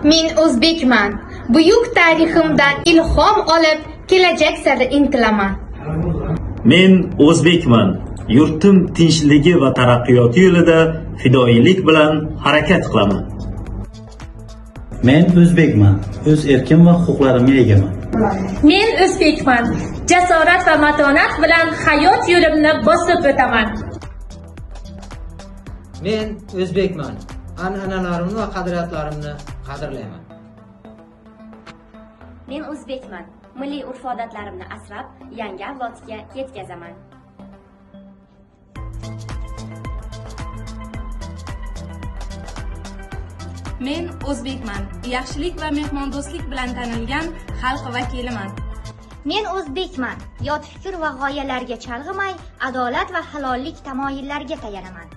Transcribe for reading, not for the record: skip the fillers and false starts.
Men o'zbekman. Buyuk tariximdan ilhom olib, kelajak sari intilaman. Men o'zbekman. Yurtim tinchligi va taraqqiyoti yo'lida fidoyilik bilan harakat qilaman. Men o'zbekman. O'z erkim va huquqlarimga egaman. Men o'zbekman. Jasorat va matonat bilan hayot yo'limni bosib o'taman. Men o'zbekman. An'analarimni va qadriyatlarimni qadrlayman. Men o'zbekman. Milliy urf-odatlarimni asrab, yangi avlodga yetkazaman. Men o'zbekman. Yaxshilik va mehmondo'stlik bilan tanilgan xalq vakiliman. Men o'zbekman. Yot fikr va g'oyalarga chalg'imay, adolat va halollik tamoyillariga tayanaman.